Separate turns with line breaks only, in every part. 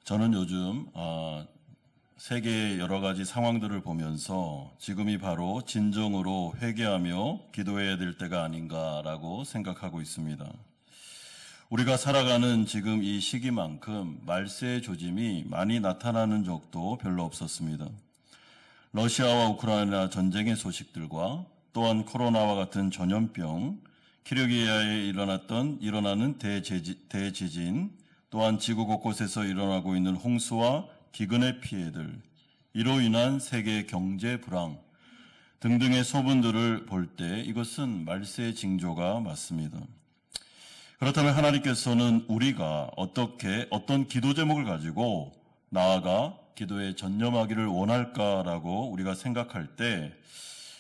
저는 요즘 세계의 여러 가지 상황들을 보면서 지금이 바로 진정으로 회개하며 기도해야 될 때가 아닌가라고 생각하고 있습니다. 우리가 살아가는 지금 이 시기만큼 말세의 조짐이 많이 나타나는 적도 별로 없었습니다. 러시아와 우크라이나 전쟁의 소식들과 또한 코로나와 같은 전염병, 키르기아에 일어나는 대지진, 또한 지구 곳곳에서 일어나고 있는 홍수와 기근의 피해들, 이로 인한 세계 경제 불황 등등의 소문들을 볼 때 이것은 말세의 징조가 맞습니다. 그렇다면 하나님께서는 우리가 어떤 기도 제목을 가지고 나아가 기도에 전념하기를 원할까라고 우리가 생각할 때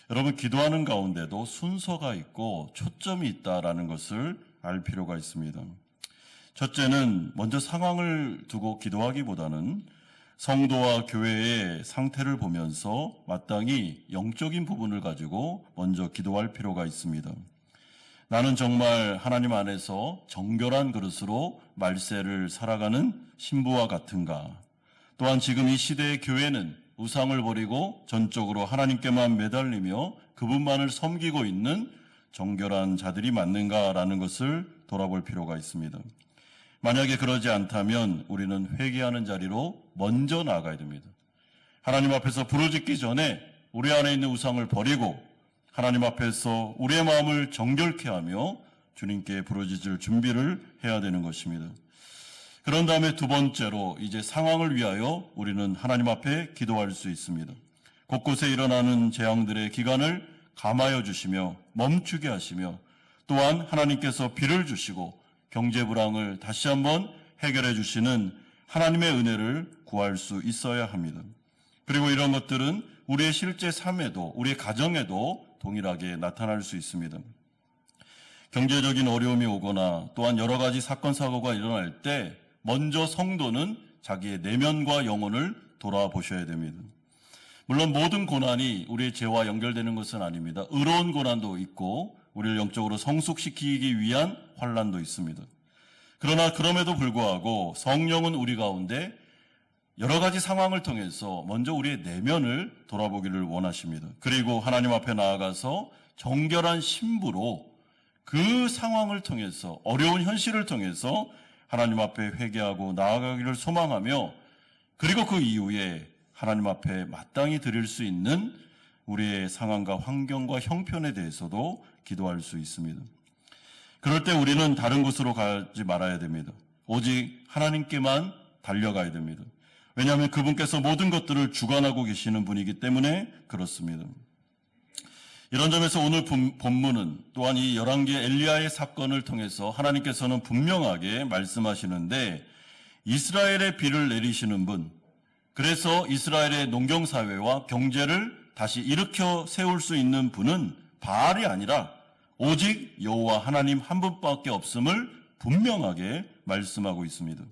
여러분, 기도하는 가운데도 순서가 있고 초점이 있다라는 것을 알 필요가 있습니다. 첫째는 먼저 상황을 두고 기도하기보다는 성도와 교회의 상태를 보면서 마땅히 영적인 부분을 가지고 먼저 기도할 필요가 있습니다. 나는 정말 하나님 안에서 정결한 그릇으로 말세를 살아가는 신부와 같은가? 또한 지금 이 시대의 교회는 우상을 버리고 전적으로 하나님께만 매달리며 그분만을 섬기고 있는 정결한 자들이 맞는가라는 것을 돌아볼 필요가 있습니다. 만약에 그러지 않다면 우리는 회개하는 자리로 먼저 나아가야 됩니다. 하나님 앞에서 부르짖기 전에 우리 안에 있는 우상을 버리고 하나님 앞에서 우리의 마음을 정결케 하며 주님께 부르짖을 준비를 해야 되는 것입니다. 그런 다음에 두 번째로 이제 상황을 위하여 우리는 하나님 앞에 기도할 수 있습니다. 곳곳에 일어나는 재앙들의 기간을 감하여 주시며 멈추게 하시며 또한 하나님께서 비를 주시고 경제 불황을 다시 한번 해결해 주시는 하나님의 은혜를 구할 수 있어야 합니다. 그리고 이런 것들은 우리의 실제 삶에도 우리의 가정에도 동일하게 나타날 수 있습니다. 경제적인 어려움이 오거나 또한 여러 가지 사건 사고가 일어날 때 먼저 성도는 자기의 내면과 영혼을 돌아보셔야 됩니다. 물론 모든 고난이 우리의 죄와 연결되는 것은 아닙니다. 의로운 고난도 있고 우리를 영적으로 성숙시키기 위한 환난도 있습니다. 그러나 그럼에도 불구하고 성령은 우리 가운데 여러 가지 상황을 통해서 먼저 우리의 내면을 돌아보기를 원하십니다. 그리고 하나님 앞에 나아가서 정결한 신부로 그 상황을 통해서 어려운 현실을 통해서 하나님 앞에 회개하고 나아가기를 소망하며 그리고 그 이후에 하나님 앞에 마땅히 드릴 수 있는 우리의 상황과 환경과 형편에 대해서도 기도할 수 있습니다. 그럴 때 우리는 다른 곳으로 가지 말아야 됩니다. 오직 하나님께만 달려가야 됩니다. 왜냐하면 그분께서 모든 것들을 주관하고 계시는 분이기 때문에 그렇습니다. 이런 점에서 오늘 본문은 또한 이 열왕기의 엘리야의 사건을 통해서 하나님께서는 분명하게 말씀하시는데 이스라엘의 비를 내리시는 분, 그래서 이스라엘의 농경사회와 경제를 다시 일으켜 세울 수 있는 분은 바알이 아니라 오직 여호와 하나님 한 분밖에 없음을 분명하게 말씀하고 있습니다.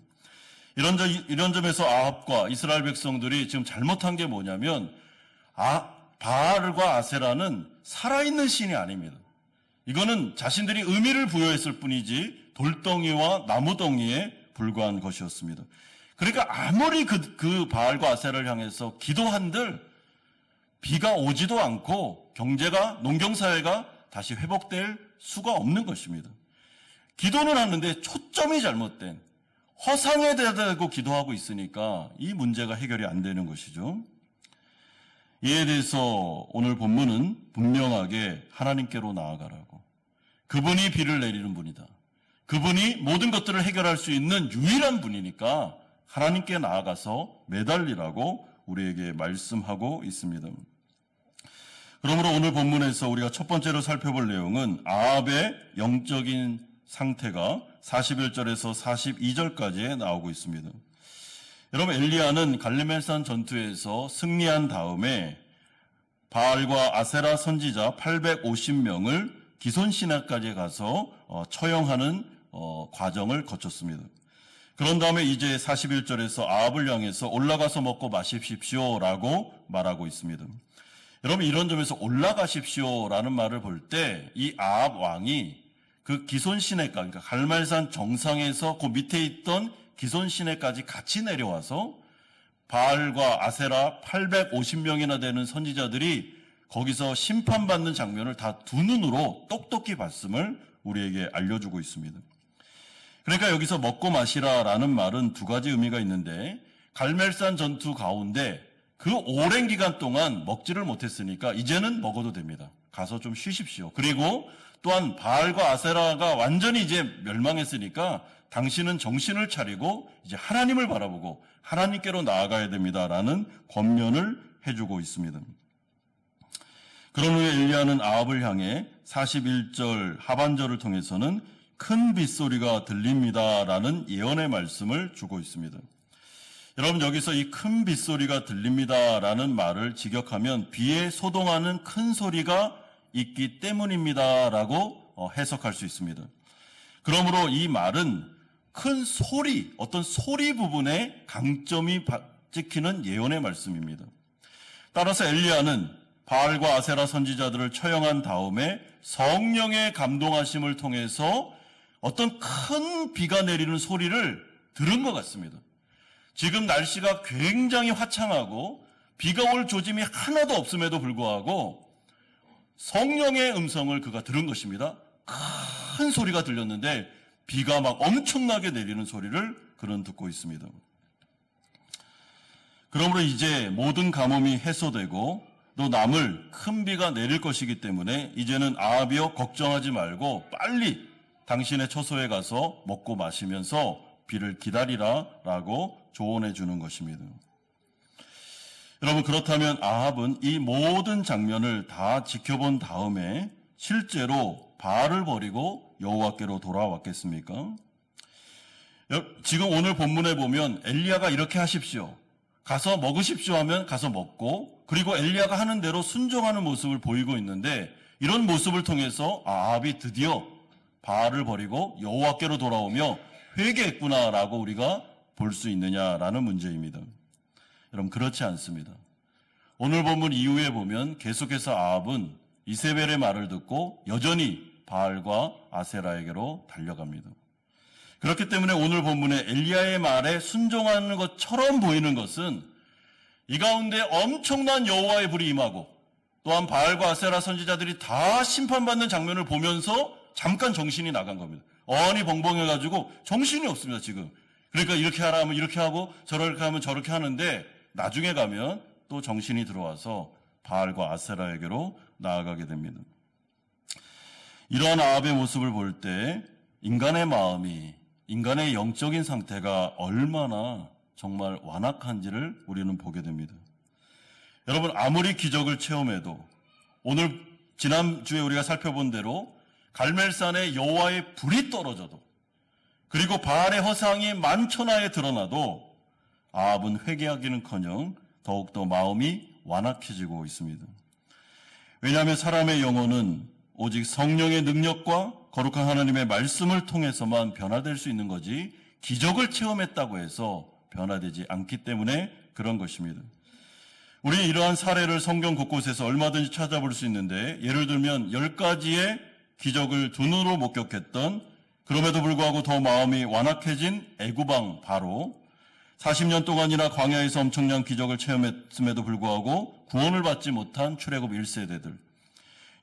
이런 점에서 아합과 이스라엘 백성들이 지금 잘못한 게 뭐냐면 바알과 아세라는 살아있는 신이 아닙니다. 이거는 자신들이 의미를 부여했을 뿐이지 돌덩이와 나무덩이에 불과한 것이었습니다. 그러니까 아무리 그 바알과 아세라를 향해서 기도한들 비가 오지도 않고 농경사회가 다시 회복될 수가 없는 것입니다. 기도는 하는데 초점이 잘못된 허상에 대고 기도하고 있으니까 이 문제가 해결이 안 되는 것이죠. 이에 대해서 오늘 본문은 분명하게 하나님께로 나아가라고. 그분이 비를 내리는 분이다. 그분이 모든 것들을 해결할 수 있는 유일한 분이니까 하나님께 나아가서 매달리라고 우리에게 말씀하고 있습니다. 그러므로 오늘 본문에서 우리가 첫 번째로 살펴볼 내용은 아합의 영적인 상태가 41절에서 42절까지 나오고 있습니다. 여러분, 엘리야는 갈멜산 전투에서 승리한 다음에 바알과 아세라 선지자 850명을 기손시내까지 가서 처형하는 과정을 거쳤습니다. 그런 다음에 이제 41절에서 아합을 향해서 올라가서 먹고 마십시오라고 말하고 있습니다. 여러분, 이런 점에서 올라가십시오라는 말을 볼 때 이 아합 왕이 그 기손시내가, 그러니까 갈멜산 정상에서 그 밑에 있던 기손 시내까지 같이 내려와서 바알과 아세라 850명이나 되는 선지자들이 거기서 심판받는 장면을 다 두 눈으로 똑똑히 봤음을 우리에게 알려주고 있습니다. 그러니까 여기서 먹고 마시라라는 말은 두 가지 의미가 있는데, 갈멜산 전투 가운데 그 오랜 기간 동안 먹지를 못했으니까 이제는 먹어도 됩니다. 가서 좀 쉬십시오. 그리고 또한 바알과 아세라가 완전히 이제 멸망했으니까 당신은 정신을 차리고 이제 하나님을 바라보고 하나님께로 나아가야 됩니다라는 권면을 해주고 있습니다. 그런 후에 엘리야는 아합을 향해 41절 하반절을 통해서는 큰 빗소리가 들립니다라는 예언의 말씀을 주고 있습니다. 여러분, 여기서 이 큰 빗소리가 들립니다라는 말을 직역하면 비에 소동하는 큰 소리가 있기 때문입니다라고 해석할 수 있습니다. 그러므로 이 말은 큰 소리, 어떤 소리 부분에 강점이 찍히는 예언의 말씀입니다. 따라서 엘리야는 바알과 아세라 선지자들을 처형한 다음에 성령의 감동하심을 통해서 어떤 큰 비가 내리는 소리를 들은 것 같습니다. 지금 날씨가 굉장히 화창하고 비가 올 조짐이 하나도 없음에도 불구하고 성령의 음성을 그가 들은 것입니다. 큰 소리가 들렸는데 비가 막 엄청나게 내리는 소리를 그는 듣고 있습니다. 그러므로 이제 모든 가뭄이 해소되고 또 남을 큰 비가 내릴 것이기 때문에 이제는 아합이여 걱정하지 말고 빨리 당신의 처소에 가서 먹고 마시면서 비를 기다리라 라고 조언해 주는 것입니다. 여러분, 그렇다면 아합은 이 모든 장면을 다 지켜본 다음에 실제로 바알을 버리고 여호와께로 돌아왔겠습니까? 지금 오늘 본문에 보면 엘리야가 이렇게 하십시오, 가서 먹으십시오 하면 가서 먹고, 그리고 엘리야가 하는 대로 순종하는 모습을 보이고 있는데, 이런 모습을 통해서 아합이 드디어 바알을 버리고 여호와께로 돌아오며 회개했구나라고 우리가 볼 수 있느냐라는 문제입니다. 여러분, 그렇지 않습니다. 오늘 본문 이후에 보면 계속해서 아합은 이세벨의 말을 듣고 여전히 바알과 아세라에게로 달려갑니다. 그렇기 때문에 오늘 본문에 엘리야의 말에 순종하는 것처럼 보이는 것은 이 가운데 엄청난 여호와의 불이 임하고 또한 바알과 아세라 선지자들이 다 심판받는 장면을 보면서 잠깐 정신이 나간 겁니다. 어안이 벙벙해가지고 정신이 없습니다, 지금. 그러니까 이렇게 하라 하면 이렇게 하고 저렇게 하면 저렇게 하는데 나중에 가면 또 정신이 들어와서 바알과 아세라에게로 나아가게 됩니다. 이러한 아합의 모습을 볼 때 인간의 마음이, 인간의 영적인 상태가 얼마나 정말 완악한지를 우리는 보게 됩니다. 여러분, 아무리 기적을 체험해도 오늘 지난주에 우리가 살펴본 대로 갈멜산에 여호와의 불이 떨어져도 그리고 바알의 허상이 만천하에 드러나도 아합은 회개하기는커녕 더욱더 마음이 완악해지고 있습니다. 왜냐하면 사람의 영혼은 오직 성령의 능력과 거룩한 하나님의 말씀을 통해서만 변화될 수 있는 거지 기적을 체험했다고 해서 변화되지 않기 때문에 그런 것입니다. 우리는 이러한 사례를 성경 곳곳에서 얼마든지 찾아볼 수 있는데, 예를 들면 10가지의 기적을 두 눈으로 목격했던, 그럼에도 불구하고 더 마음이 완악해진 애구방 바로, 40년 동안이나 광야에서 엄청난 기적을 체험했음에도 불구하고 구원을 받지 못한 출애굽 1세대들,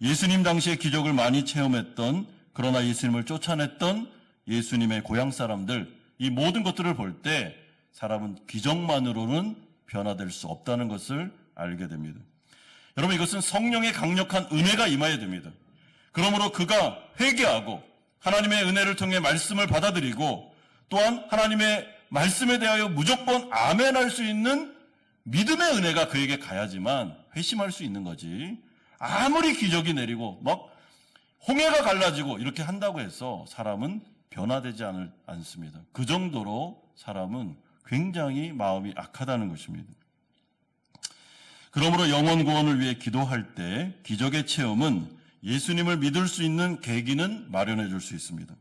예수님 당시에 기적을 많이 체험했던 그러나 예수님을 쫓아냈던 예수님의 고향 사람들, 이 모든 것들을 볼 때 사람은 기적만으로는 변화될 수 없다는 것을 알게 됩니다. 여러분, 이것은 성령의 강력한 은혜가 임해야 됩니다. 그러므로 그가 회개하고 하나님의 은혜를 통해 말씀을 받아들이고 또한 하나님의 말씀에 대하여 무조건 아멘할 수 있는 믿음의 은혜가 그에게 가야지만 회심할 수 있는 거지, 아무리 기적이 내리고 막 홍해가 갈라지고 이렇게 한다고 해서 사람은 변화되지 않습니다. 그 정도로 사람은 굉장히 마음이 악하다는 것입니다. 그러므로 영혼 구원을 위해 기도할 때 기적의 체험은 예수님을 믿을 수 있는 계기는 마련해 줄 수 있습니다.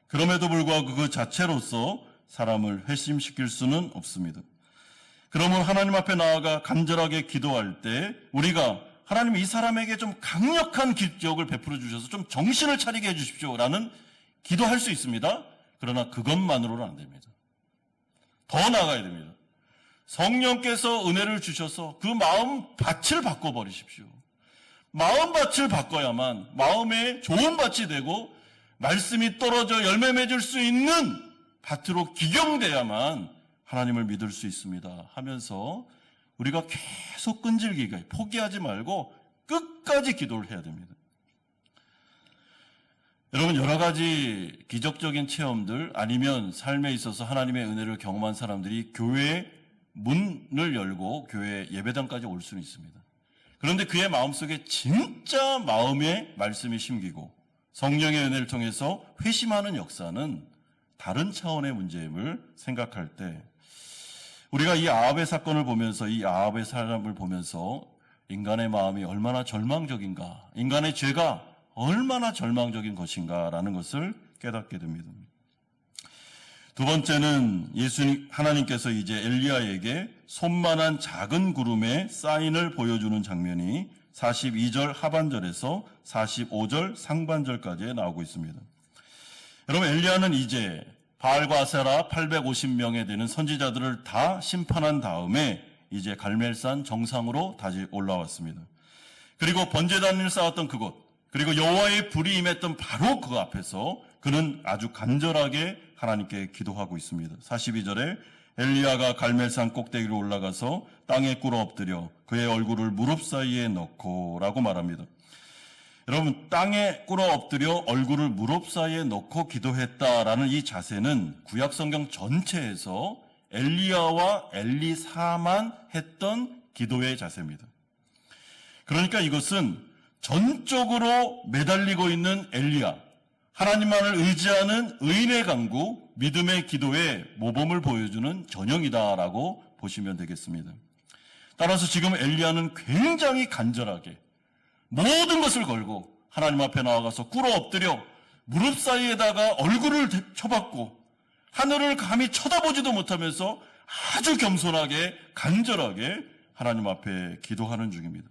그럼에도 불구하고 그 자체로서 사람을 회심시킬 수는 없습니다. 그러면 하나님 앞에 나아가 간절하게 기도할 때 우리가 하나님, 이 사람에게 좀 강력한 기적을 베풀어 주셔서 좀 정신을 차리게 해 주십시오 라는 기도할 수 있습니다. 그러나 그것만으로는 안 됩니다. 더 나아가야 됩니다. 성령께서 은혜를 주셔서 그 마음 밭을 바꿔버리십시오. 마음 밭을 바꿔야만 마음에 좋은 밭이 되고 말씀이 떨어져 열매 맺을 수 있는 밭으로 기경돼야만 하나님을 믿을 수 있습니다 하면서 우리가 계속 끈질기게 포기하지 말고 끝까지 기도를 해야 됩니다. 여러분, 여러 가지 기적적인 체험들 아니면 삶에 있어서 하나님의 은혜를 경험한 사람들이 교회의 문을 열고 교회 예배당까지 올 수는 있습니다. 그런데 그의 마음속에 진짜 마음의 말씀이 심기고 성령의 은혜를 통해서 회심하는 역사는 다른 차원의 문제임을 생각할 때 우리가 이 아합의 사건을 보면서 이 아합의 사람을 보면서 인간의 마음이 얼마나 절망적인가, 인간의 죄가 얼마나 절망적인 것인가라는 것을 깨닫게 됩니다. 두 번째는 하나님께서 이제 엘리야에게 손만한 작은 구름의 사인을 보여주는 장면이 42절 하반절에서 45절 상반절까지 나오고 있습니다. 여러분, 엘리야는 이제 바알과 아세라 850명에 되는 선지자들을 다 심판한 다음에 이제 갈멜산 정상으로 다시 올라왔습니다. 그리고 번제단을 쌓았던 그곳, 그리고 여호와의 불이 임했던 바로 그 앞에서 그는 아주 간절하게 하나님께 기도하고 있습니다. 42절에 엘리야가 갈멜산 꼭대기로 올라가서 땅에 꿇어 엎드려 그의 얼굴을 무릎 사이에 넣고 라고 말합니다. 여러분, 땅에 꿇어 엎드려 얼굴을 무릎 사이에 넣고 기도했다라는 이 자세는 구약성경 전체에서 엘리야와 엘리사만 했던 기도의 자세입니다. 그러니까 이것은 전적으로 매달리고 있는 엘리야, 하나님만을 의지하는 의인의 강구, 믿음의 기도의 모범을 보여주는 전형이다라고 보시면 되겠습니다. 따라서 지금 엘리야는 굉장히 간절하게 모든 것을 걸고 하나님 앞에 나아가서 꿇어 엎드려 무릎 사이에다가 얼굴을 쳐박고 하늘을 감히 쳐다보지도 못하면서 아주 겸손하게 간절하게 하나님 앞에 기도하는 중입니다.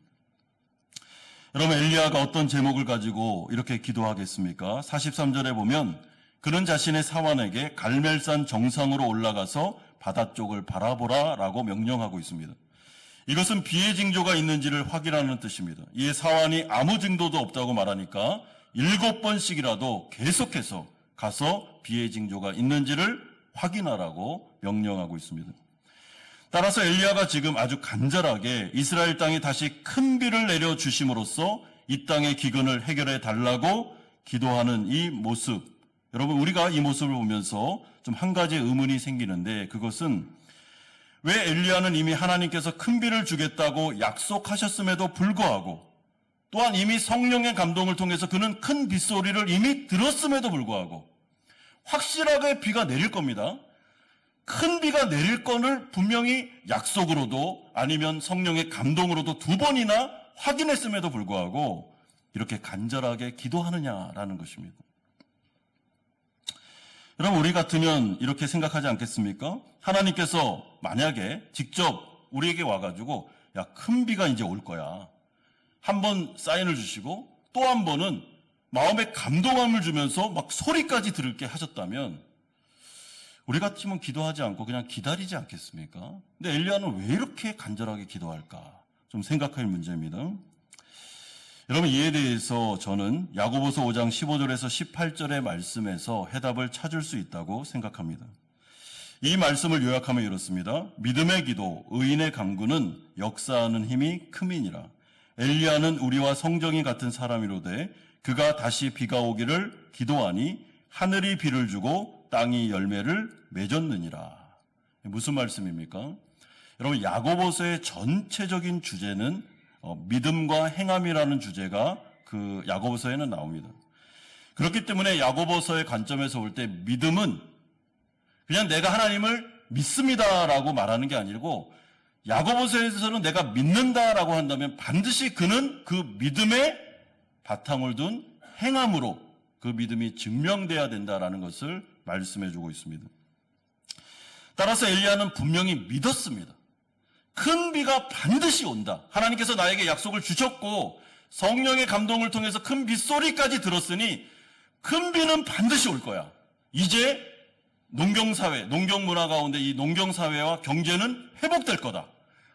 여러분, 엘리야가 어떤 제목을 가지고 이렇게 기도하겠습니까? 43절에 보면 그는 자신의 사환에게 갈멜산 정상으로 올라가서 바다 쪽을 바라보라 라고 명령하고 있습니다. 이것은 비의 징조가 있는지를 확인하는 뜻입니다. 이에 사환이 아무 징조도 없다고 말하니까 7번씩이라도 계속해서 가서 비의 징조가 있는지를 확인하라고 명령하고 있습니다. 따라서 엘리야가 지금 아주 간절하게 이스라엘 땅에 다시 큰 비를 내려주심으로써 이 땅의 기근을 해결해 달라고 기도하는 이 모습, 여러분, 우리가 이 모습을 보면서 좀 한 가지 의문이 생기는데, 그것은 왜 엘리야는 이미 하나님께서 큰 비를 주겠다고 약속하셨음에도 불구하고 또한 이미 성령의 감동을 통해서 그는 큰 빗소리를 이미 들었음에도 불구하고 확실하게 비가 내릴 겁니다. 큰 비가 내릴 건을 분명히 약속으로도 아니면 성령의 감동으로도 2번이나 확인했음에도 불구하고 이렇게 간절하게 기도하느냐라는 것입니다. 여러분, 우리 같으면 이렇게 생각하지 않겠습니까? 하나님께서 만약에 직접 우리에게 와가지고 야, 큰 비가 이제 올 거야. 한 번 사인을 주시고 또 한 번은 마음에 감동함을 주면서 막 소리까지 들을게 하셨다면 우리 같으면 기도하지 않고 그냥 기다리지 않겠습니까? 근데 엘리야는 왜 이렇게 간절하게 기도할까? 좀 생각할 문제입니다. 여러분, 이에 대해서 저는 야고보서 5장 15절에서 18절의 말씀에서 해답을 찾을 수 있다고 생각합니다. 이 말씀을 요약하면 이렇습니다. 믿음의 기도, 의인의 간구는 역사하는 힘이 큼이니라. 엘리야는 우리와 성정이 같은 사람이로되 그가 다시 비가 오기를 기도하니 하늘이 비를 주고 땅이 열매를 맺었느니라. 무슨 말씀입니까? 여러분, 야고보서의 전체적인 주제는 믿음과 행함이라는 주제가 그 야고보서에는 나옵니다. 그렇기 때문에 야고보서의 관점에서 볼 때 믿음은 그냥 내가 하나님을 믿습니다라고 말하는 게 아니고 야고보서에서는 내가 믿는다라고 한다면 반드시 그는 그 믿음의 바탕을 둔 행함으로 그 믿음이 증명돼야 된다라는 것을 말씀해주고 있습니다. 따라서 엘리야는 분명히 믿었습니다. 큰 비가 반드시 온다. 하나님께서 나에게 약속을 주셨고 성령의 감동을 통해서 큰 빗소리까지 들었으니 큰 비는 반드시 올 거야. 이제 농경사회, 농경문화 가운데 이 농경사회와 경제는 회복될 거다.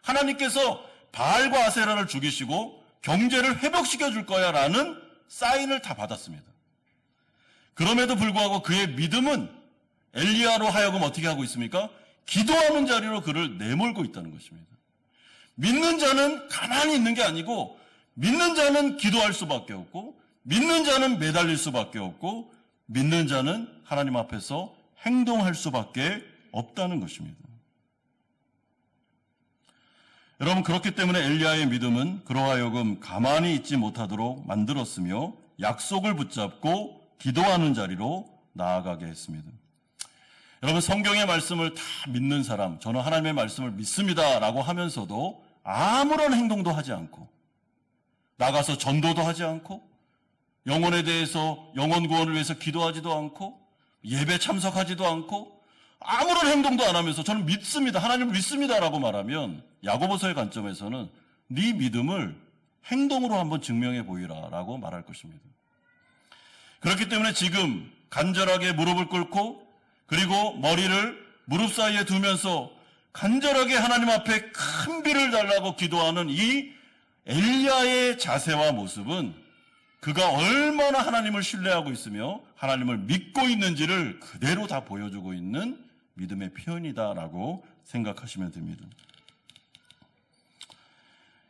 하나님께서 바알과 아세라를 죽이시고 경제를 회복시켜 줄 거야 라는 사인을 다 받았습니다. 그럼에도 불구하고 그의 믿음은 엘리야로 하여금 어떻게 하고 있습니까? 기도하는 자리로 그를 내몰고 있다는 것입니다. 믿는 자는 가만히 있는 게 아니고 믿는 자는 기도할 수밖에 없고 믿는 자는 매달릴 수밖에 없고 믿는 자는 하나님 앞에서 행동할 수밖에 없다는 것입니다. 여러분, 그렇기 때문에 엘리야의 믿음은 그로 하여금 가만히 있지 못하도록 만들었으며 약속을 붙잡고 기도하는 자리로 나아가게 했습니다. 여러분, 성경의 말씀을 다 믿는 사람, 저는 하나님의 말씀을 믿습니다라고 하면서도 아무런 행동도 하지 않고 나가서 전도도 하지 않고 영혼에 대해서 영혼 구원을 위해서 기도하지도 않고 예배 참석하지도 않고 아무런 행동도 안 하면서 저는 믿습니다, 하나님을 믿습니다라고 말하면 야고보서의 관점에서는 네 믿음을 행동으로 한번 증명해 보이라라고 말할 것입니다. 그렇기 때문에 지금 간절하게 무릎을 꿇고 그리고 머리를 무릎 사이에 두면서 간절하게 하나님 앞에 큰 비를 달라고 기도하는 이 엘리야의 자세와 모습은 그가 얼마나 하나님을 신뢰하고 있으며 하나님을 믿고 있는지를 그대로 다 보여주고 있는 믿음의 표현이다라고 생각하시면 됩니다.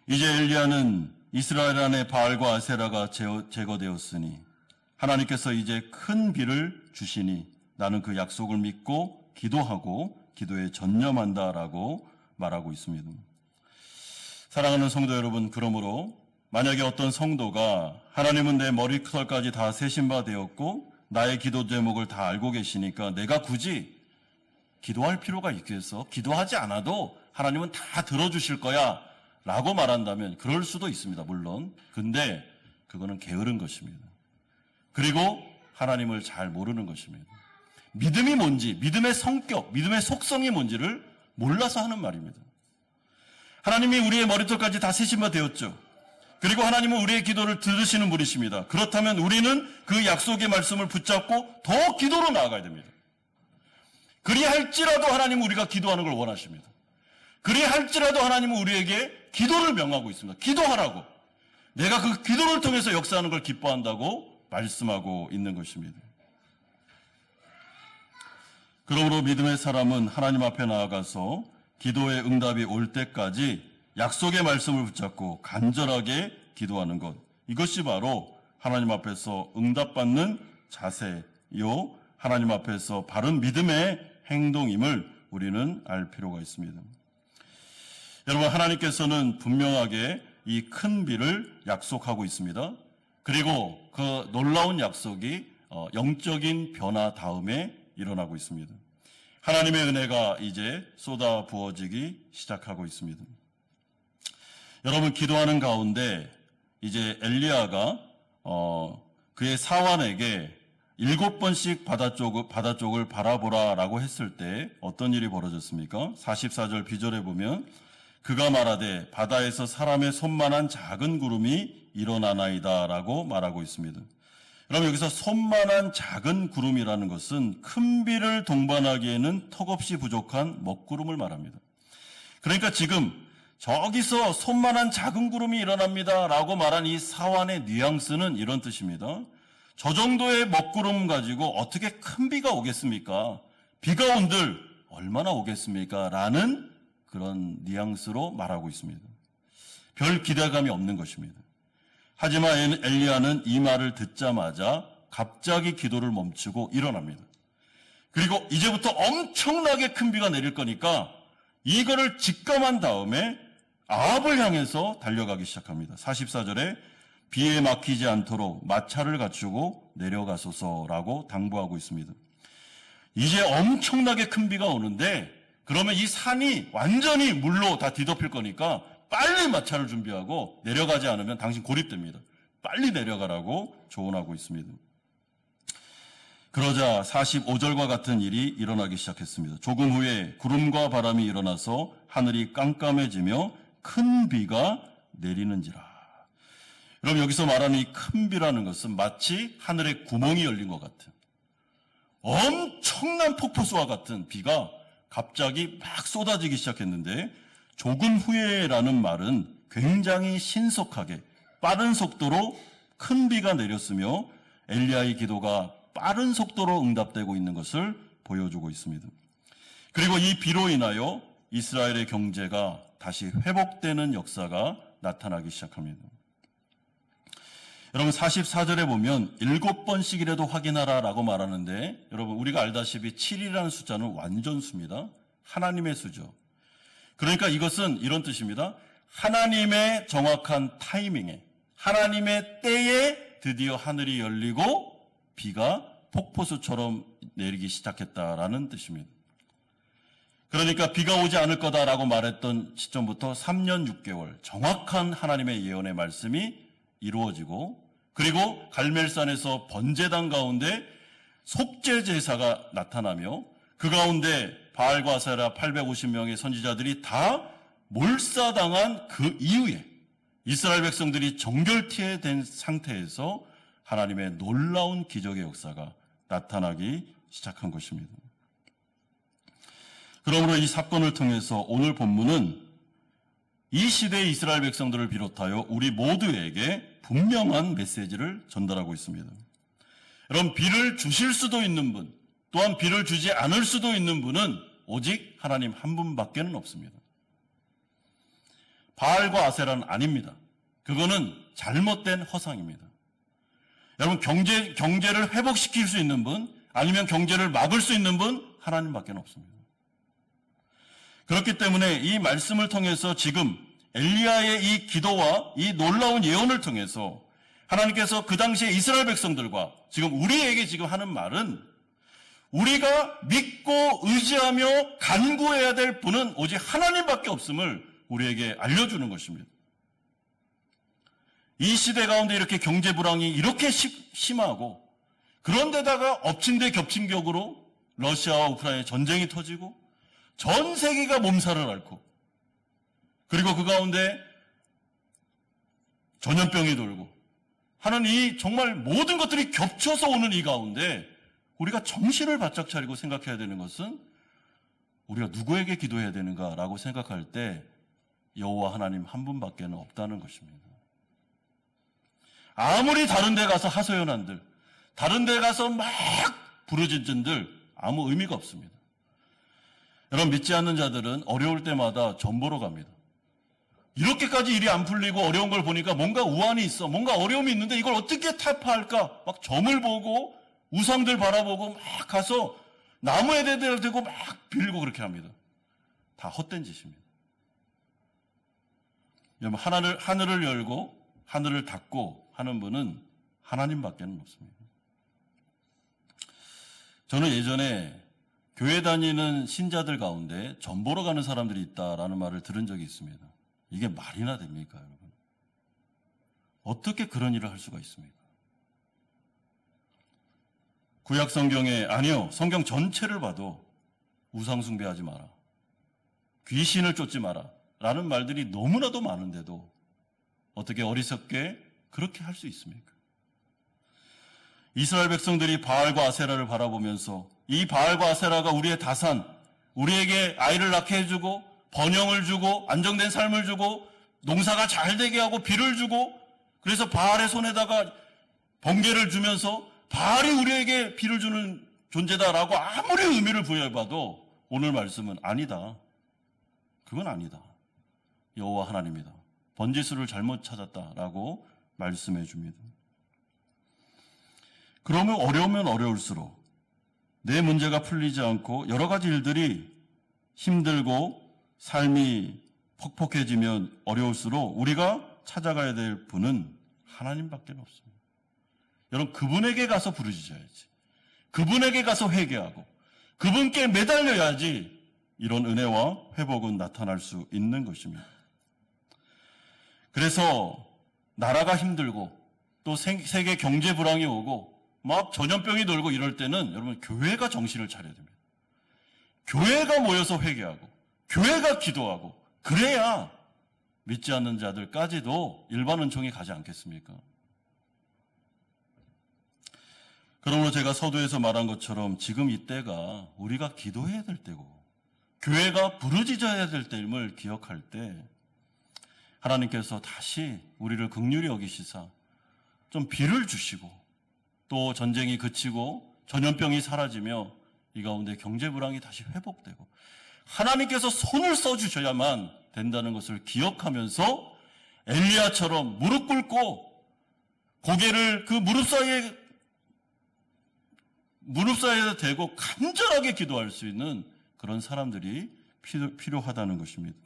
이제 엘리야는 이스라엘 안에 바알과 아세라가 제거되었으니 하나님께서 이제 큰 비를 주시니 나는 그 약속을 믿고 기도하고 기도에 전념한다라고 말하고 있습니다. 사랑하는 성도 여러분, 그러므로 만약에 어떤 성도가 하나님은 내 머리털까지 다 세신 바 되었고 나의 기도 제목을 다 알고 계시니까 내가 굳이 기도할 필요가 있겠어? 기도하지 않아도 하나님은 다 들어주실 거야 라고 말한다면 그럴 수도 있습니다, 물론. 근데 그거는 게으른 것입니다. 그리고 하나님을 잘 모르는 것입니다. 믿음이 뭔지, 믿음의 성격, 믿음의 속성이 뭔지를 몰라서 하는 말입니다. 하나님이 우리의 머리털까지 다 세신 바 되었죠. 그리고 하나님은 우리의 기도를 들으시는 분이십니다. 그렇다면 우리는 그 약속의 말씀을 붙잡고 더 기도로 나아가야 됩니다. 그리할지라도 하나님은 우리가 기도하는 걸 원하십니다. 그리할지라도 하나님은 우리에게 기도를 명하고 있습니다. 기도하라고. 내가 그 기도를 통해서 역사하는 걸 기뻐한다고 말씀하고 있는 것입니다. 그러므로 믿음의 사람은 하나님 앞에 나아가서 기도의 응답이 올 때까지 약속의 말씀을 붙잡고 간절하게 기도하는 것, 이것이 바로 하나님 앞에서 응답받는 자세요, 하나님 앞에서 바른 믿음의 행동임을 우리는 알 필요가 있습니다. 여러분, 하나님께서는 분명하게 이 큰 비를 약속하고 있습니다. 그리고 그 놀라운 약속이 영적인 변화 다음에 일어나고 있습니다. 하나님의 은혜가 이제 쏟아 부어지기 시작하고 있습니다. 여러분, 기도하는 가운데 이제 엘리야가 그의 사환에게 7번씩 바다 쪽을 바라보라라고 했을 때 어떤 일이 벌어졌습니까? 44절 B절에 보면 그가 말하되 바다에서 사람의 손만한 작은 구름이 일어나나이다라고 말하고 있습니다. 여러분, 여기서 손만한 작은 구름이라는 것은 큰 비를 동반하기에는 턱없이 부족한 먹구름을 말합니다. 그러니까 지금 저기서 손만한 작은 구름이 일어납니다 라고 말한 이 사환의 뉘앙스는 이런 뜻입니다. 저 정도의 먹구름 가지고 어떻게 큰 비가 오겠습니까? 비가 온들 얼마나 오겠습니까? 라는 그런 뉘앙스로 말하고 있습니다. 별 기대감이 없는 것입니다. 하지만 엘리야는 이 말을 듣자마자 갑자기 기도를 멈추고 일어납니다. 그리고 이제부터 엄청나게 큰 비가 내릴 거니까 이거를 직감한 다음에 아합을 향해서 달려가기 시작합니다. 44절에 비에 막히지 않도록 마차를 갖추고 내려가소서라고 당부하고 있습니다. 이제 엄청나게 큰 비가 오는데 그러면 이 산이 완전히 물로 다 뒤덮일 거니까 빨리 마차를 준비하고 내려가지 않으면 당신 고립됩니다. 빨리 내려가라고 조언하고 있습니다. 그러자 45절과 같은 일이 일어나기 시작했습니다. 조금 후에 구름과 바람이 일어나서 하늘이 깜깜해지며 큰 비가 내리는지라. 여러분, 여기서 말하는 이 큰 비라는 것은 마치 하늘에 구멍이 열린 것 같은 엄청난 폭포수와 같은 비가 갑자기 막 쏟아지기 시작했는데 조금 후에라는 말은 굉장히 신속하게 빠른 속도로 큰 비가 내렸으며 엘리야의 기도가 빠른 속도로 응답되고 있는 것을 보여주고 있습니다. 그리고 이 비로 인하여 이스라엘의 경제가 다시 회복되는 역사가 나타나기 시작합니다. 여러분 44절에 보면 7번씩이라도 확인하라 라고 말하는데 여러분 우리가 알다시피 7이라는 숫자는 완전수입니다. 하나님의 수죠. 그러니까 이것은 이런 뜻입니다. 하나님의 정확한 타이밍에 하나님의 때에 드디어 하늘이 열리고 비가 폭포수처럼 내리기 시작했다라는 뜻입니다. 그러니까 비가 오지 않을 거다라고 말했던 시점부터 3년 6개월 정확한 하나님의 예언의 말씀이 이루어지고 그리고 갈멜산에서 번제단 가운데 속죄 제사가 나타나며 그 가운데 바알과 아세라 850명의 선지자들이 다 몰사당한 그 이후에 이스라엘 백성들이 정결티에 상태에서 하나님의 놀라운 기적의 역사가 나타나기 시작한 것입니다. 그러므로 이 사건을 통해서 오늘 본문은 이 시대의 이스라엘 백성들을 비롯하여 우리 모두에게 분명한 메시지를 전달하고 있습니다. 여러분, 비를 주실 수도 있는 분, 또한 비를 주지 않을 수도 있는 분은 오직 하나님 한 분밖에는 없습니다. 바알과 아세라는 아닙니다. 그거는 잘못된 허상입니다. 여러분, 경제를 회복시킬 수 있는 분, 아니면 경제를 막을 수 있는 분, 하나님밖에 없습니다. 그렇기 때문에 이 말씀을 통해서 지금 엘리야의 이 기도와 이 놀라운 예언을 통해서 하나님께서 그 당시에 이스라엘 백성들과 지금 우리에게 지금 하는 말은 우리가 믿고 의지하며 간구해야 될 분은 오직 하나님밖에 없음을 우리에게 알려주는 것입니다. 이 시대 가운데 이렇게 경제 불황이 이렇게 심하고 그런데다가 엎친 데 겹친 격으로 러시아와 우크라이나의 전쟁이 터지고 전 세계가 몸살을 앓고 그리고 그 가운데 전염병이 돌고 하는 이 정말 모든 것들이 겹쳐서 오는 이 가운데 우리가 정신을 바짝 차리고 생각해야 되는 것은 우리가 누구에게 기도해야 되는가라고 생각할 때 여호와 하나님 한 분밖에는 없다는 것입니다. 아무리 다른 데 가서 하소연한들, 다른 데 가서 막 부르짖은들 아무 의미가 없습니다. 여러분, 믿지 않는 자들은 어려울 때마다 점 보러 갑니다. 이렇게까지 일이 안 풀리고 어려운 걸 보니까 뭔가 우환이 있어, 뭔가 어려움이 있는데 이걸 어떻게 타파할까? 막 점을 보고 우상들 바라보고 막 가서 나무에 대고 막 빌고 그렇게 합니다. 다 헛된 짓입니다. 여러분, 하늘을 열고 하늘을 닫고 하는 분은 하나님밖에는 없습니다. 저는 예전에 교회 다니는 신자들 가운데 점 보러 가는 사람들이 있다라는 말을 들은 적이 있습니다. 이게 말이나 됩니까, 여러분? 어떻게 그런 일을 할 수가 있습니까? 구약 성경에, 아니요, 성경 전체를 봐도 우상 숭배하지 마라, 귀신을 쫓지 마라 라는 말들이 너무나도 많은데도 어떻게 어리석게 그렇게 할 수 있습니까? 이스라엘 백성들이 바알과 아세라를 바라보면서 이 바알과 아세라가 우리의 다산, 우리에게 아이를 낳게 해주고 번영을 주고 안정된 삶을 주고 농사가 잘 되게 하고 비를 주고 그래서 바알의 손에다가 번개를 주면서 바알이 우리에게 비를 주는 존재다라고 아무리 의미를 부여해봐도 오늘 말씀은 아니다. 그건 아니다. 여호와 하나님이다. 번지수를 잘못 찾았다라고 말씀해 줍니다. 그러면 어려우면 어려울수록 내 문제가 풀리지 않고 여러 가지 일들이 힘들고 삶이 퍽퍽해지면 어려울수록 우리가 찾아가야 될 분은 하나님밖에 없습니다. 여러분, 그분에게 가서 부르짖어야지. 그분에게 가서 회개하고 그분께 매달려야지 이런 은혜와 회복은 나타날 수 있는 것입니다. 그래서 나라가 힘들고 또 세계 경제 불황이 오고 막 전염병이 돌고 이럴 때는 여러분, 교회가 정신을 차려야 됩니다. 교회가 모여서 회개하고 교회가 기도하고 그래야 믿지 않는 자들까지도 일반 은총이 가지 않겠습니까? 그러므로 제가 서두에서 말한 것처럼 지금 이때가 우리가 기도해야 될 때고 교회가 부르짖어야 될 때임을 기억할 때 하나님께서 다시 우리를 긍휼히 여기시사 좀 비를 주시고 또 전쟁이 그치고 전염병이 사라지며 이 가운데 경제 불황이 다시 회복되고 하나님께서 손을 써주셔야만 된다는 것을 기억하면서 엘리야처럼 무릎 꿇고 고개를 그 무릎 사이에 대고 간절하게 기도할 수 있는 그런 사람들이 필요하다는 것입니다.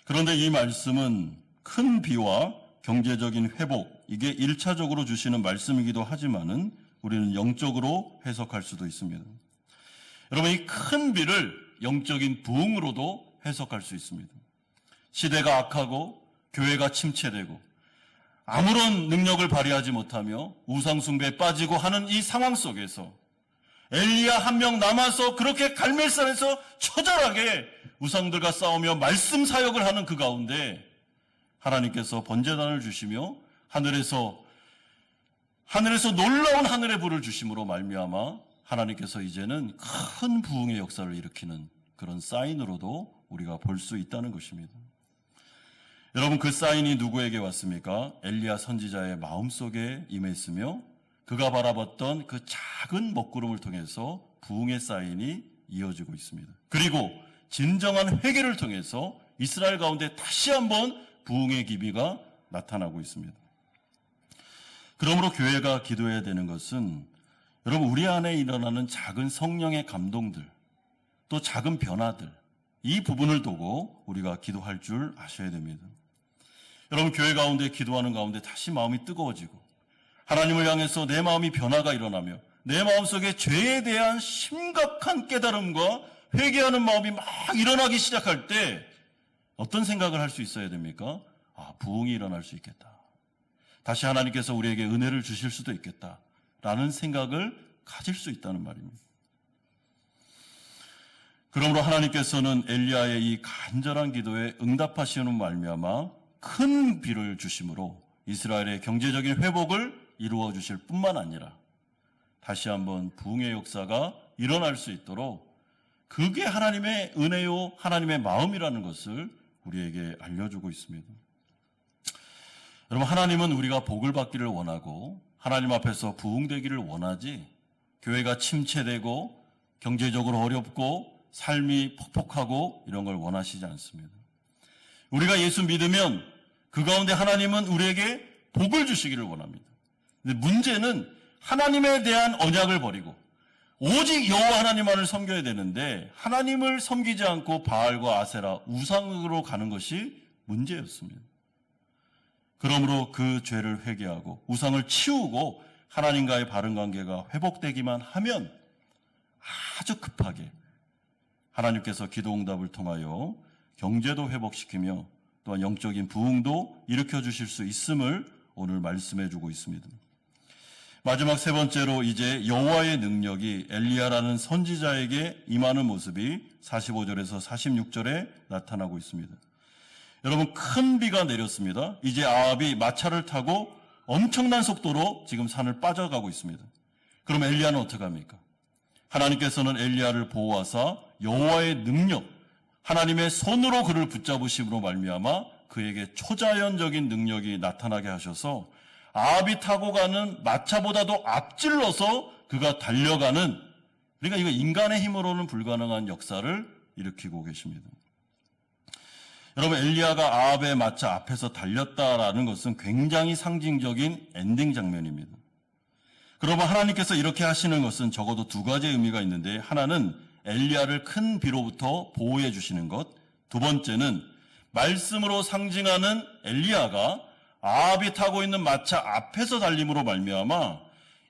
그런데 이 말씀은 큰 비와 경제적인 회복, 이게 1차적으로 주시는 말씀이기도 하지만은 우리는 영적으로 해석할 수도 있습니다. 여러분, 이 큰 비를 영적인 부흥으로도 해석할 수 있습니다. 시대가 악하고 교회가 침체되고 아무런 능력을 발휘하지 못하며 우상숭배에 빠지고 하는 이 상황 속에서 엘리야 한 명 남아서 그렇게 갈멜산에서 처절하게 우상들과 싸우며 말씀 사역을 하는 그 가운데 하나님께서 번제단을 주시며 하늘에서 놀라운 하늘의 불을 주심으로 말미암아 하나님께서 이제는 큰 부흥의 역사를 일으키는 그런 사인으로도 우리가 볼 수 있다는 것입니다. 여러분, 그 사인이 누구에게 왔습니까? 엘리야 선지자의 마음속에 임했으며 그가 바라봤던 그 작은 먹구름을 통해서 부흥의 사인이 이어지고 있습니다. 그리고 진정한 회개를 통해서 이스라엘 가운데 다시 한번 부흥의 기미가 나타나고 있습니다. 그러므로 교회가 기도해야 되는 것은 여러분, 우리 안에 일어나는 작은 성령의 감동들, 또 작은 변화들, 이 부분을 두고 우리가 기도할 줄 아셔야 됩니다. 여러분, 교회 가운데 기도하는 가운데 다시 마음이 뜨거워지고 하나님을 향해서 내 마음이 변화가 일어나며 내 마음속에 죄에 대한 심각한 깨달음과 회개하는 마음이 막 일어나기 시작할 때 어떤 생각을 할 수 있어야 됩니까? 부흥이 일어날 수 있겠다. 다시 하나님께서 우리에게 은혜를 주실 수도 있겠다라는 생각을 가질 수 있다는 말입니다. 그러므로 하나님께서는 엘리야의 이 간절한 기도에 응답하시는 말미암아 큰 비를 주심으로 이스라엘의 경제적인 회복을 이루어 주실 뿐만 아니라 다시 한번 부흥의 역사가 일어날 수 있도록 그게 하나님의 은혜요, 하나님의 마음이라는 것을 우리에게 알려주고 있습니다. 여러분, 하나님은 우리가 복을 받기를 원하고 하나님 앞에서 부흥되기를 원하지 교회가 침체되고 경제적으로 어렵고 삶이 퍽퍽하고 이런 걸 원하시지 않습니다. 우리가 예수 믿으면 그 가운데 하나님은 우리에게 복을 주시기를 원합니다. 근데 문제는 하나님에 대한 언약을 버리고 오직 여호와 하나님만을 섬겨야 되는데 하나님을 섬기지 않고 바알과 아세라 우상으로 가는 것이 문제였습니다. 그러므로 그 죄를 회개하고 우상을 치우고 하나님과의 바른 관계가 회복되기만 하면 아주 급하게 하나님께서 기도 응답을 통하여 경제도 회복시키며 또한 영적인 부흥도 일으켜 주실 수 있음을 오늘 말씀해 주고 있습니다. 마지막 세 번째로 이제 여호와의 능력이 엘리야라는 선지자에게 임하는 모습이 45절에서 46절에 나타나고 있습니다. 여러분, 큰 비가 내렸습니다. 이제 아합이 마차를 타고 엄청난 속도로 지금 산을 빠져가고 있습니다. 그럼 엘리야는 어떻게 합니까? 하나님께서는 엘리야를 보호하사 여호와의 능력, 하나님의 손으로 그를 붙잡으심으로 말미암아 그에게 초자연적인 능력이 나타나게 하셔서 아합이 타고 가는 마차보다도 앞질러서 그가 달려가는, 그러니까 이거 인간의 힘으로는 불가능한 역사를 일으키고 계십니다. 여러분, 엘리야가 아합의 마차 앞에서 달렸다라는 것은 굉장히 상징적인 엔딩 장면입니다. 그러면 하나님께서 이렇게 하시는 것은 적어도 두 가지의 의미가 있는데, 하나는 엘리야를 큰 비로부터 보호해 주시는 것, 두 번째는 말씀으로 상징하는 엘리야가 아합이 타고 있는 마차 앞에서 달림으로 말미암아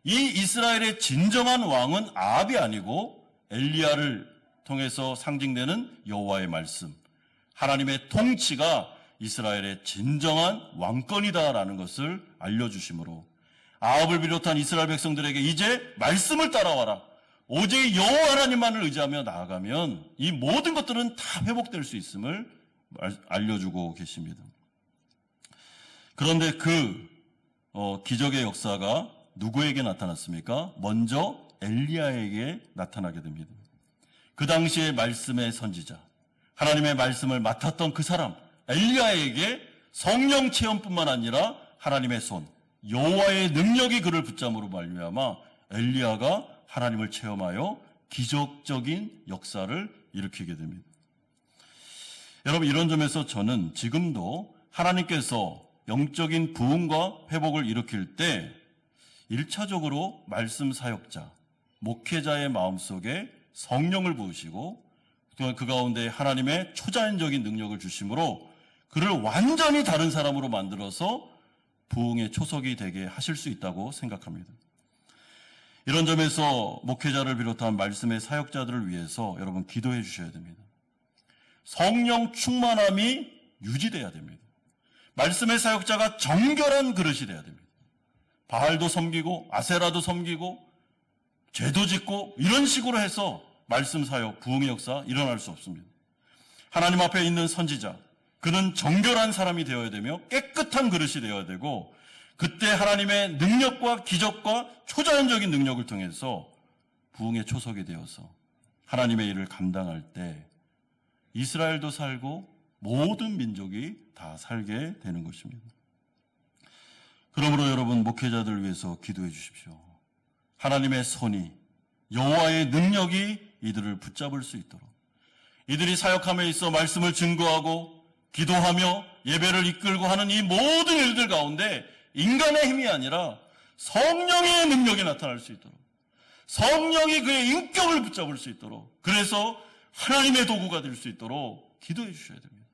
이 이스라엘의 진정한 왕은 아합이 아니고 엘리야를 통해서 상징되는 여호와의 말씀, 하나님의 통치가 이스라엘의 진정한 왕권이다라는 것을 알려주심으로 아합을 비롯한 이스라엘 백성들에게 이제 말씀을 따라와라, 오직 여호와 하나님만을 의지하며 나아가면 이 모든 것들은 다 회복될 수 있음을 알려주고 계십니다. 그런데 그 기적의 역사가 누구에게 나타났습니까? 먼저 엘리야에게 나타나게 됩니다. 그 당시에 말씀의 선지자, 하나님의 말씀을 맡았던 그 사람 엘리야에게 성령 체험뿐만 아니라 하나님의 손, 여호와의 능력이 그를 붙잡음으로 말미암아 엘리야가 하나님을 체험하여 기적적인 역사를 일으키게 됩니다. 여러분, 이런 점에서 저는 지금도 하나님께서 영적인 부흥과 회복을 일으킬 때 1차적으로 말씀 사역자, 목회자의 마음속에 성령을 부으시고 또한 그 가운데 하나님의 초자연적인 능력을 주심으로 그를 완전히 다른 사람으로 만들어서 부흥의 초석이 되게 하실 수 있다고 생각합니다. 이런 점에서 목회자를 비롯한 말씀의 사역자들을 위해서 여러분 기도해 주셔야 됩니다. 성령 충만함이 유지돼야 됩니다. 말씀의 사역자가 정결한 그릇이 돼야 됩니다. 바알도 섬기고 아세라도 섬기고 죄도 짓고 이런 식으로 해서 말씀 사역, 부흥의 역사 일어날 수 없습니다. 하나님 앞에 있는 선지자, 그는 정결한 사람이 되어야 되며 깨끗한 그릇이 되어야 되고 그때 하나님의 능력과 기적과 초자연적인 능력을 통해서 부흥의 초석이 되어서 하나님의 일을 감당할 때 이스라엘도 살고 모든 민족이 다 살게 되는 것입니다. 그러므로 여러분 목회자들을 위해서 기도해 주십시오. 하나님의 손이, 여호와의 능력이 이들을 붙잡을 수 있도록, 이들이 사역함에 있어 말씀을 증거하고 기도하며 예배를 이끌고 하는 이 모든 일들 가운데 인간의 힘이 아니라 성령의 능력이 나타날 수 있도록, 성령이 그의 인격을 붙잡을 수 있도록, 그래서 하나님의 도구가 될 수 있도록 기도해 주셔야 됩니다.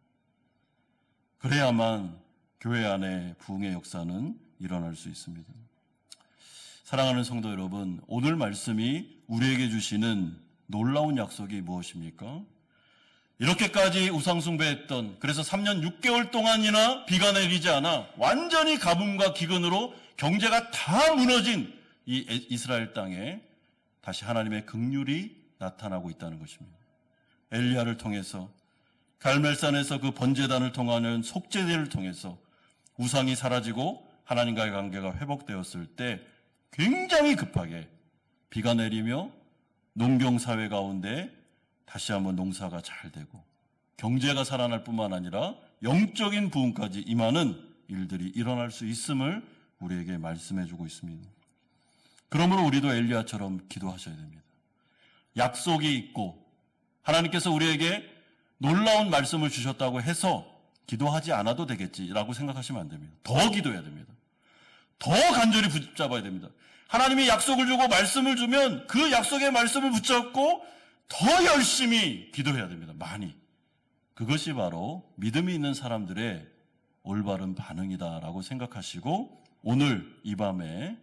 그래야만 교회 안에 부흥의 역사는 일어날 수 있습니다. 사랑하는 성도 여러분, 오늘 말씀이 우리에게 주시는 놀라운 약속이 무엇입니까? 이렇게까지 우상숭배했던, 그래서 3년 6개월 동안이나 비가 내리지 않아 완전히 가뭄과 기근으로 경제가 다 무너진 이 이스라엘 땅에 다시 하나님의 긍휼이 나타나고 있다는 것입니다. 엘리야를 통해서, 갈멜산에서 그 번제단을 통하는 속죄제를 통해서 우상이 사라지고 하나님과의 관계가 회복되었을 때 굉장히 급하게 비가 내리며 농경사회 가운데 다시 한번 농사가 잘 되고 경제가 살아날 뿐만 아니라 영적인 부흥까지 임하는 일들이 일어날 수 있음을 우리에게 말씀해 주고 있습니다. 그러므로 우리도 엘리야처럼 기도하셔야 됩니다. 약속이 있고 하나님께서 우리에게 놀라운 말씀을 주셨다고 해서 기도하지 않아도 되겠지라고 생각하시면 안 됩니다. 더 기도해야 됩니다. 더 간절히 붙잡아야 됩니다. 하나님이 약속을 주고 말씀을 주면 그 약속의 말씀을 붙잡고 더 열심히 기도해야 됩니다. 많이. 그것이 바로 믿음이 있는 사람들의 올바른 반응이다라고 생각하시고 오늘 이 밤에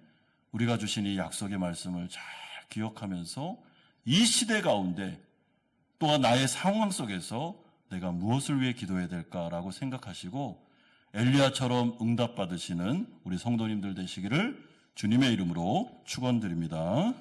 우리가 주신 이 약속의 말씀을 잘 기억하면서 이 시대 가운데 또한 나의 상황 속에서 내가 무엇을 위해 기도해야 될까라고 생각하시고 엘리야처럼 응답받으시는 우리 성도님들 되시기를 주님의 이름으로 축원드립니다.